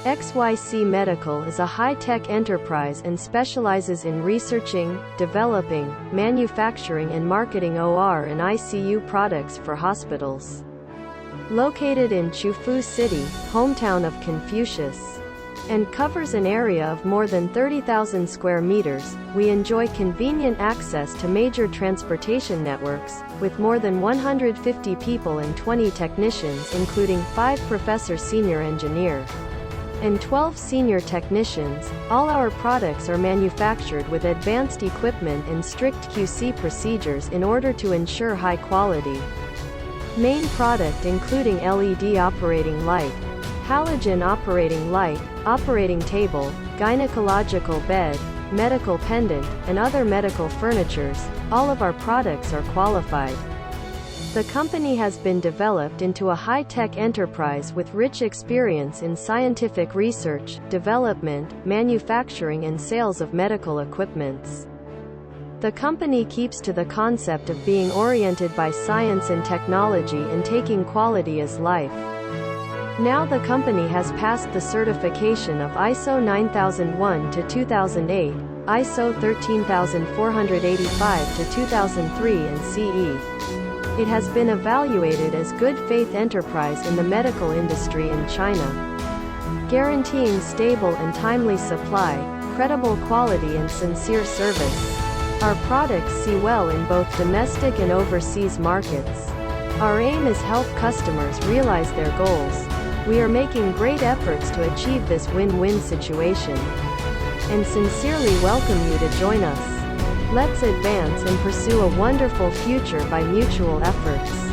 XYC Medical is a high-tech enterprise and specializes in researching, developing, manufacturing and marketing OR and ICU products for hospitals. Located in Qufu City, hometown of Confucius, and covers an area of more than 30,000 square meters, we enjoy convenient access to major transportation networks, with more than 150 people and 20 technicians including 5 professor senior engineer and 12 senior technicians. All our products are manufactured with advanced equipment and strict QC procedures in order to ensure high quality. Main product including LED operating light, halogen operating light, operating table, gynecological bed, medical pendant, and other medical furnitures. All of our products are qualified. The company has been developed into a high-tech enterprise with rich experience in scientific research, development, manufacturing and sales of medical equipments. The company keeps to the concept of being oriented by science and technology and taking quality as life. Now the company has passed the certification of ISO 9001 to 2008, ISO 13485 to 2003 and CE. It has been evaluated as good faith enterprise in the medical industry in China, guaranteeing stable and timely supply, credible quality and sincere service. Our products see well in both domestic and overseas markets. Our aim is help customers realize their goals. We are making great efforts to achieve this win-win situation, and sincerely welcome you to join us. Let's advance and pursue a wonderful future by mutual efforts.